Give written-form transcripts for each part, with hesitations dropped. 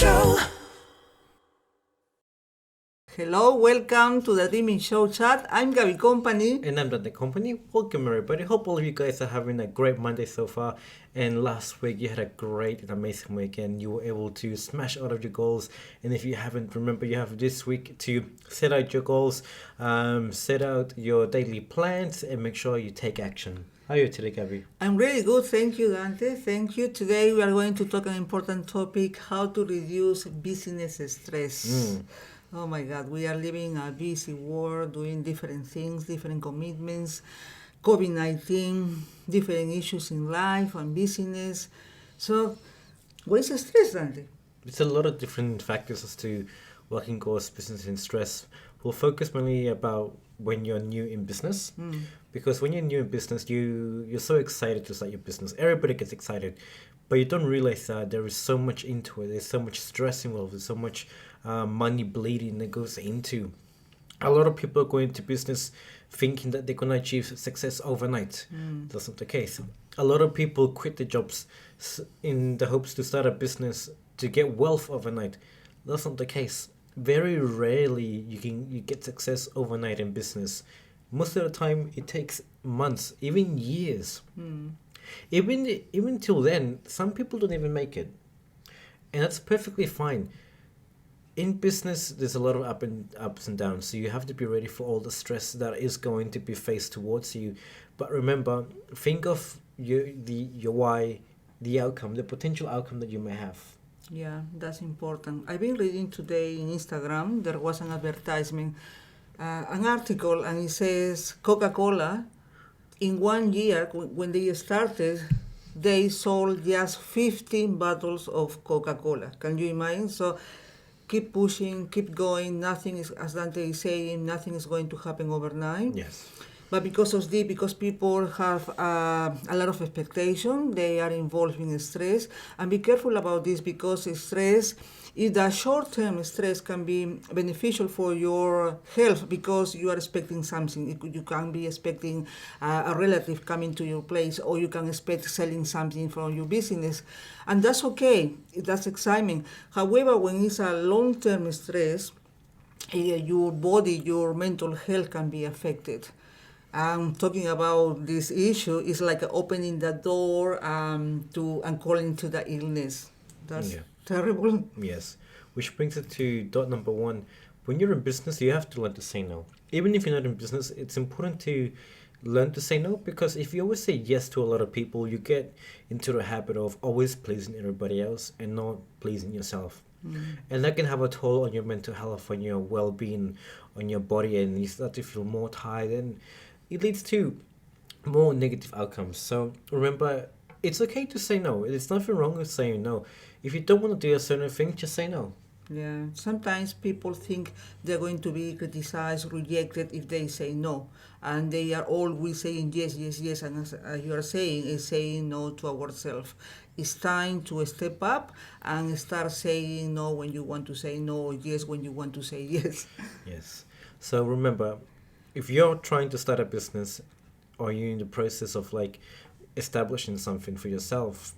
Show. Hello, welcome to the Dreaming Show chat. I'm Gaby Company. And I'm Dante Company. Welcome everybody. Hope all of you guys are having a great Monday so far. And last week you had a great and amazing weekend. You were able to smash out of your goals. And if you haven't, remember you have this week to set out your goals, set out your daily plans, and make sure you take action. How are you today, Gaby? I'm really good, thank you, Dante. Thank you. Today we are going to talk an important topic: how to reduce business stress. Oh my God, we are living a busy world, doing different things, different commitments, COVID-19, different issues in life and business. So, what is stress, Dante? It's a lot of different factors as to what can cause business and stress. We'll focus mainly about when you're new in business, because when you're new in business, you're so excited to start your business. Everybody gets excited, but you don't realize that there is so much into it. There's so much stress involved. There's so much money bleeding that goes into. A lot of people go into business thinking that they're gonna achieve success overnight. That's not the case. A lot of people quit their jobs in the hopes to start a business to get wealth overnight. That's not the case. Very rarely you get success overnight in business. Most of the time it takes months, even years. Even till then, some people don't even make it, and that's perfectly fine. In business, there's a lot of ups and downs, so you have to be ready for all the stress that is going to be faced towards you. But remember, think of your why, the outcome, the potential outcome that you may have. Yeah, that's important. I've been reading today in Instagram, there was an advertisement, an article, and it says Coca-Cola, in 1 year, when they started, they sold just 15 bottles of Coca-Cola. Can you imagine? So keep pushing, keep going. Nothing is, as Dante is saying, nothing is going to happen overnight. Yes. But because people have a lot of expectation, they are involved in stress. And be careful about this, because stress, if the short-term stress can be beneficial for your health, because you are expecting something. You can be expecting a relative coming to your place, or you can expect selling something from your business. And that's okay. That's exciting. However, when it's a long-term stress, your body, your mental health can be affected. Talking about this issue is like opening the door and calling to the illness. That's terrible. Yes. Which brings it to dot number one. When you're in business, you have to learn to say no. Even if you're not in business, it's important to learn to say no, because if you always say yes to a lot of people, you get into the habit of always pleasing everybody else and not pleasing yourself. And that can have a toll on your mental health, on your well-being, on your body, and you start to feel more tired, and it leads to more negative outcomes. So remember, it's okay to say no. There's nothing wrong with saying no. If you don't want to do a certain thing, just say no. Yeah, sometimes people think they're going to be criticized, rejected if they say no. And they are always saying yes, yes, yes. And as you are saying, is saying no to ourselves. It's time to step up and start saying no when you want to say no, or yes when you want to say yes. Yes. So remember, if you're trying to start a business, or you're in the process of like establishing something for yourself,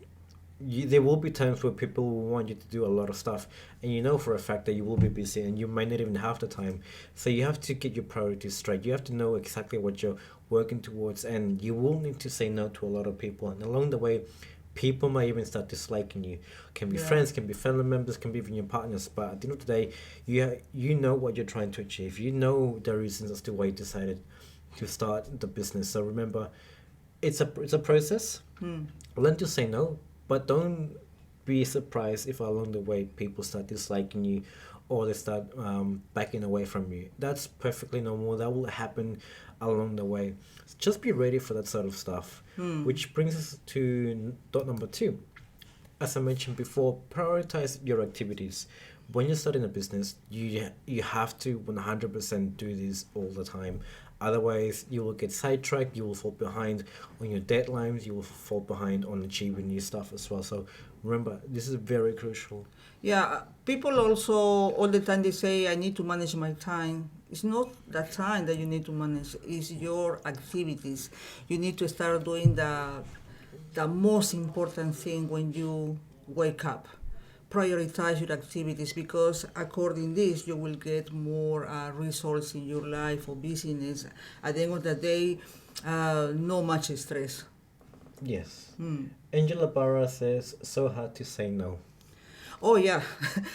there will be times where people will want you to do a lot of stuff, and you know for a fact that you will be busy and you might not even have the time. So you have to get your priorities straight. You have to know exactly what you're working towards, and you will need to say no to a lot of people. And along the way, people might even start disliking you. Can be friends, can be family members, can be even your partners. But at the end of the day, you know what you're trying to achieve. You know the reasons as to why you decided to start the business. So remember, it's a process. Learn to say no, but don't be surprised if along the way people start disliking you, or they start backing away from you. That's perfectly normal. That will happen along the way. Just be ready for that sort of stuff. Which brings us to dot number two. As I mentioned before, prioritize your activities. When you're starting a business, you have to 100% do this all the time. Otherwise, you will get sidetracked, you will fall behind on your deadlines, you will fall behind on achieving new stuff as well. So remember, this is very crucial. Yeah, people also all the time they say, I need to manage my time. It's not the time that you need to manage, it's your activities. You need to start doing the most important thing when you wake up. prioritize your activities, because according this you will get more results in your life or business. At the end of the day, no much stress. Yes. Mm. Angela Barra says, so hard to say no. Oh yeah,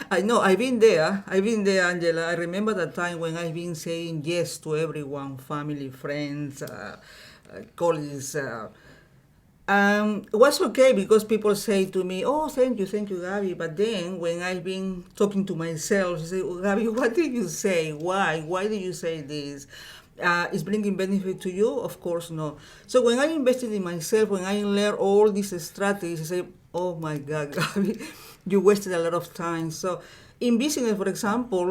I know. I've been there. I've been there, Angela. I remember the time when I've been saying yes to everyone, family, friends, colleagues. It was okay because people say to me, "Oh, thank you, Gaby." But then when I've been talking to myself, I say, oh, "Gaby, what did you say? Why? Why did you say this? Is bringing benefit to you? Of course, no." So when I invested in myself, when I learned all these strategies, I say, "Oh my God, Gaby, you wasted a lot of time." So in business, for example,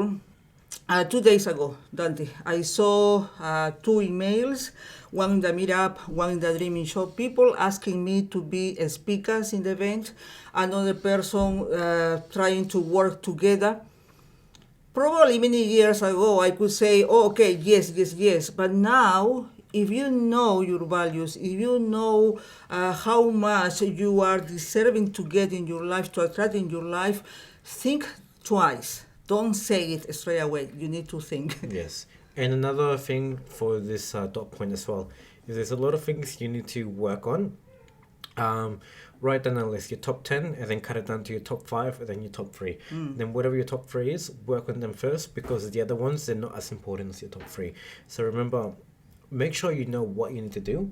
2 days ago, Dante, I saw two emails, one in the meetup, one in the dreaming shop, people asking me to be speakers in the event, another person trying to work together. Probably many years ago, I could say, oh, okay, yes, yes, yes. But now, if you know your values, if you know how much you are deserving to get in your life, to attract in your life, think twice. Don't say it straight away. You need to think. Yes. And another thing for this dot point as well is there's a lot of things you need to work on. Um, write down a list, your top 10, and then cut it down to your top 5, and then your top 3. Then whatever your top 3 is, work on them first, because the other ones, they're not as important as your top 3. So remember, make sure you know what you need to do.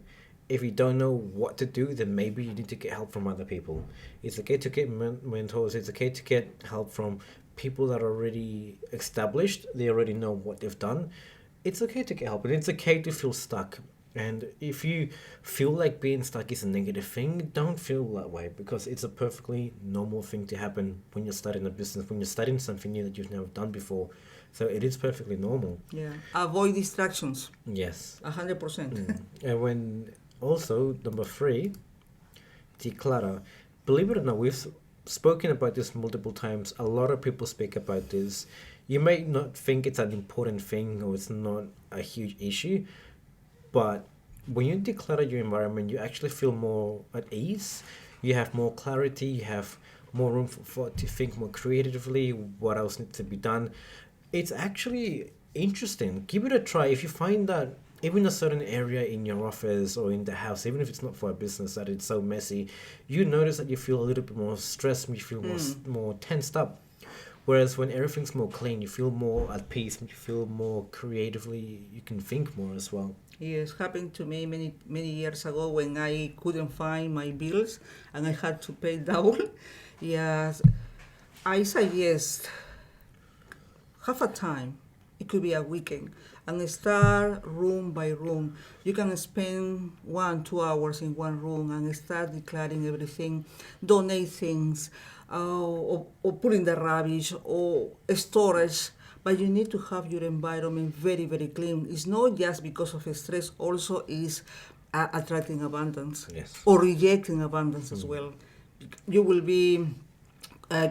If you don't know what to do, then maybe you need to get help from other people. It's okay to get mentors. It's okay to get help from people that are already established. They already know what they've done. It's okay to get help, and it's okay to feel stuck. And if you feel like being stuck is a negative thing, don't feel that way, because it's a perfectly normal thing to happen when you're starting a business, when you're starting something new that you've never done before. So it is perfectly normal. Yeah. Avoid distractions. Yes. 100%. And when also, number 3, declutter. Believe it or not, we've spoken about this multiple times. A lot of people speak about this. You may not think it's an important thing or it's not a huge issue, but when you declutter your environment, you actually feel more at ease. You have more clarity. You have more room to think more creatively. What else needs to be done? It's actually interesting. Give it a try. If you find that even a certain area in your office or in the house, even if it's not for a business, that it's so messy, you notice that you feel a little bit more stressed. You feel more tensed up. Whereas when everything's more clean, you feel more at peace. You feel more creatively. You can think more as well. Yes, happened to me many years ago when I couldn't find my bills and I had to pay double. Yes, I suggest have a time. It could be a weekend, and start room by room. You can spend 1, 2 hours in one room and start declaring everything, donate things, or put in the rubbish or storage. But you need to have your environment very, very clean. It's not just because of stress, also is attracting abundance. Yes. Or rejecting abundance as well. You will be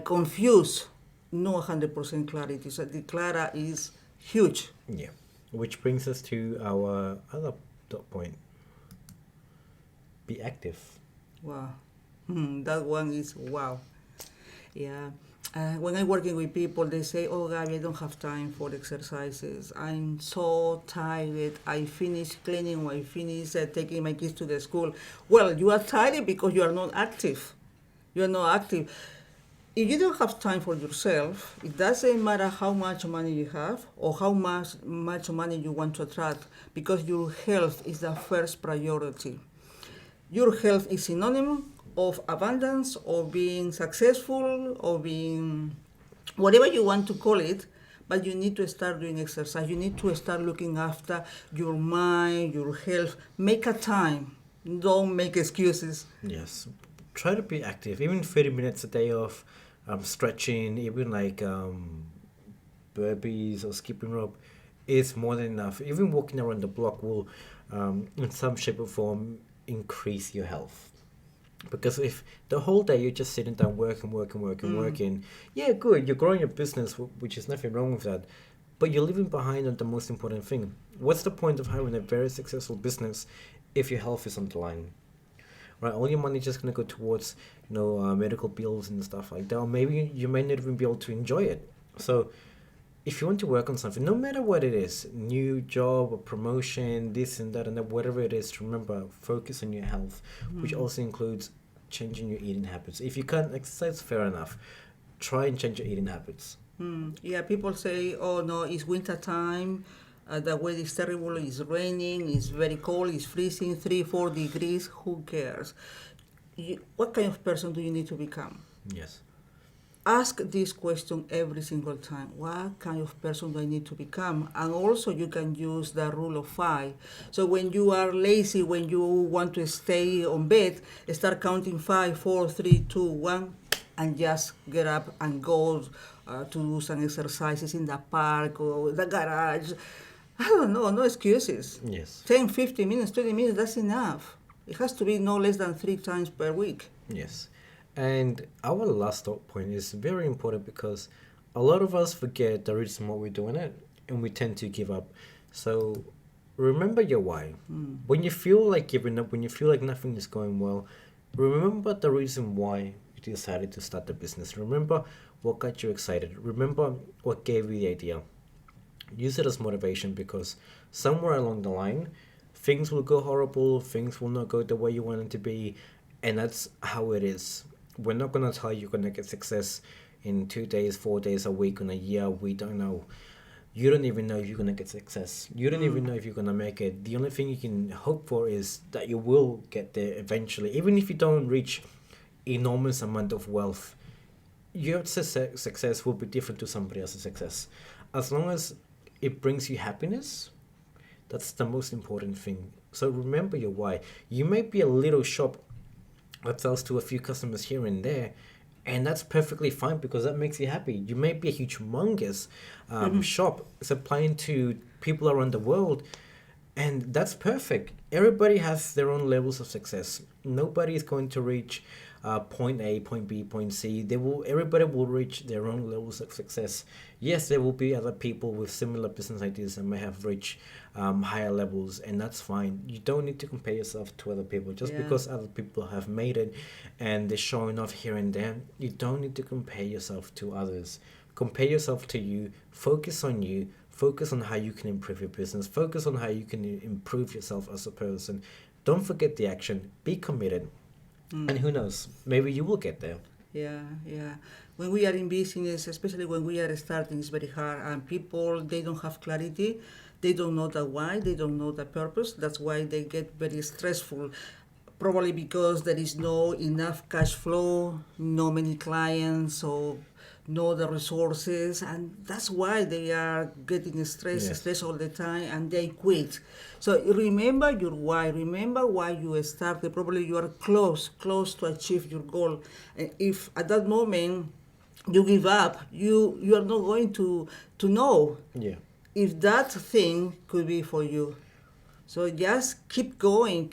confused, no 100% clarity. So declutter is huge. Yeah. Which brings us to our other dot point. Be active. Wow. That one is wow. Yeah. When I'm working with people, they say, "Oh, Gaby, I don't have time for exercises. I'm so tired. I finish cleaning or I finish taking my kids to the school." Well, you are tired because you are not active. You are not active. If you don't have time for yourself, it doesn't matter how much money you have or how much money you want to attract, because your health is the first priority. Your health is synonymous of abundance or being successful or being whatever you want to call it, but you need to start doing exercise. You need to start looking after your mind, your health. Make a time. Don't make excuses. Yes. Try to be active. Even 30 minutes a day of stretching, even like burpees or skipping rope is more than enough. Even walking around the block will, in some shape or form, increase your health. Because if the whole day you're just sitting down working, yeah, good, you're growing your business, which is nothing wrong with that, but you're leaving behind on the most important thing. What's the point of having a very successful business if your health is on the line? right? All your money is just gonna go towards, medical bills and stuff like that, or maybe you may not even be able to enjoy it. So if you want to work on something, no matter what it is, new job or promotion, this and that, whatever it is, remember, focus on your health, which also includes changing your eating habits. If you can't exercise, fair enough. Try and change your eating habits. Yeah, people say, oh no, it's winter time. The weather is terrible. It's raining. It's very cold. It's freezing, 3, 4 degrees. Who cares? What kind of person do you need to become? Yes. Ask this question every single time. What kind of person do I need to become? And also you can use the rule of 5. So when you are lazy, when you want to stay on bed, start counting 5, 4, 3, 2, 1, and just get up and go to do some exercises in the park or the garage. I don't know, no excuses. Yes. 10, 15 minutes, 20 minutes, that's enough. It has to be no less than 3 times per week. Yes. And our last thought point is very important because a lot of us forget the reason why we're doing it and we tend to give up. So remember your why. When you feel like giving up, when you feel like nothing is going well, remember the reason why you decided to start the business. Remember what got you excited. Remember what gave you the idea. Use it as motivation because somewhere along the line, things will go horrible, things will not go the way you want it to be, and that's how it is. We're not going to tell you you're going to get success in 2 days, 4 days, a week, in a year. We don't know. You don't even know if you're going to get success. You don't even know if you're going to make it. The only thing you can hope for is that you will get there eventually. Even if you don't reach enormous amount of wealth, your success will be different to somebody else's success. As long as it brings you happiness, that's the most important thing. So remember your why. You may be a little shop that sells to a few customers here and there, and that's perfectly fine because that makes you happy. You may be a humongous shop supplying to people around the world, and that's perfect. Everybody has their own levels of success. Nobody is going to reach point A, point B, point C. Everybody will reach their own levels of success. Yes, there will be other people with similar business ideas that may have reached higher levels, and that's fine. You don't need to compare yourself to other people just because other people have made it and they're showing off here and there. You don't need to compare yourself to others. Compare yourself to you. Focus on you. Focus on how you can improve your business. Focus on how you can improve yourself as a person. Don't forget the action. Be committed. And who knows, maybe you will get there. Yeah. When we are in business, especially when we are starting, it's very hard. And people, they don't have clarity. They don't know the why. They don't know the purpose. That's why they get very stressful. Probably because there is no enough cash flow, no many clients, or no the resources, and that's why they are getting stressed all the time, and they quit. So remember your why. Remember why you started. Probably you are close to achieve your goal. And if at that moment you give up, you are not going to know if that thing could be for you. So just keep going,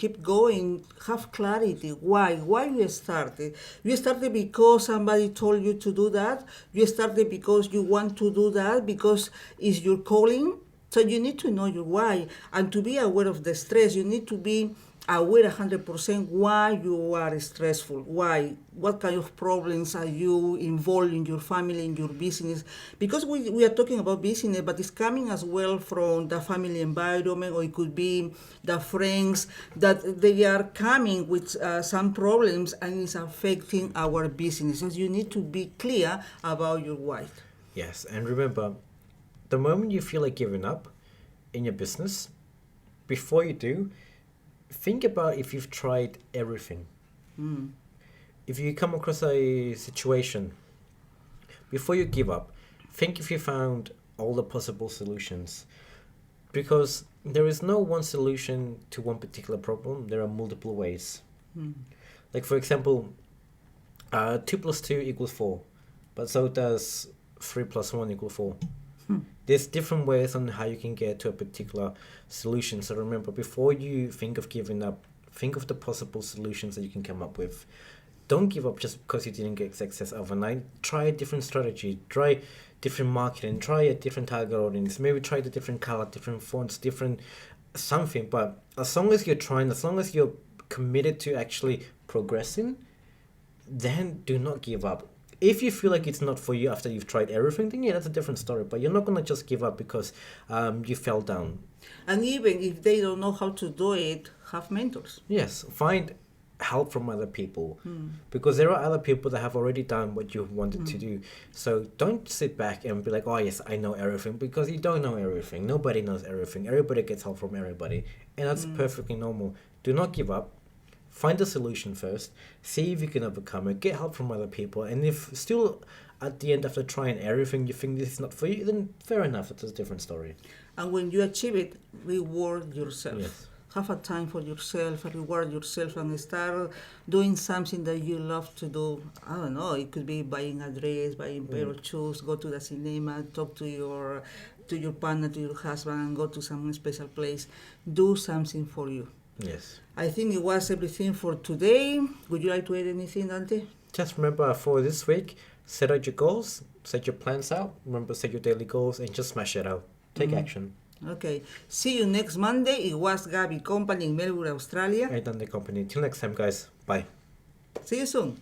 have clarity. Why you started? You started because somebody told you to do that? You started because you want to do that, because it's your calling? So you need to know your why. And to be aware of the stress, you need to be aware 100% why you are stressful. Why? What kind of problems are you involved in your family, in your business? Because we are talking about business, but it's coming as well from the family environment, or it could be the friends, that they are coming with some problems and it's affecting our business. So you need to be clear about your why. Yes, and remember, the moment you feel like giving up in your business, before you do, think about if you've tried everything. If you come across a situation, before you give up, think if you found all the possible solutions. Because there is no one solution to one particular problem. There are multiple ways. Like, for example, 2 plus 2 equals 4. But so does 3 plus 1 equal 4. There's different ways on how you can get to a particular solution. So remember, before you think of giving up, think of the possible solutions that you can come up with. Don't give up just because you didn't get success overnight. Try a different strategy. Try different marketing. Try a different target audience. Maybe try the different color, different fonts, different something. But as long as you're trying, as long as you're committed to actually progressing, then do not give up. If you feel like it's not for you after you've tried everything, then yeah, that's a different story. But you're not gonna just give up because you fell down. And even if they don't know how to do it, have mentors. Yes, find help from other people because there are other people that have already done what you wanted to do. So don't sit back and be like, oh yes, I know everything, because you don't know everything. Nobody knows everything. Everybody gets help from everybody, and that's perfectly normal. Do not give up. Find a solution first. See if you can overcome it. Get help from other people. And if still at the end, after trying everything, you think this is not for you, then fair enough. It's a different story. And when you achieve it, reward yourself. Yes. Have a time for yourself, reward yourself, and start doing something that you love to do. I don't know, it could be buying a dress, buying a pair of shoes, go to the cinema, talk to your partner, to your husband, and go to some special place. Do something for you. Yes. I think it was everything for today. Would you like to add anything, Dante? Just remember for this week, set out your goals, set your plans out. Remember, set your daily goals and just smash it out. Take action. Okay. See you next Monday. It was Gaby Company in Melbourne, Australia. I done the company. Till next time, guys. Bye. See you soon.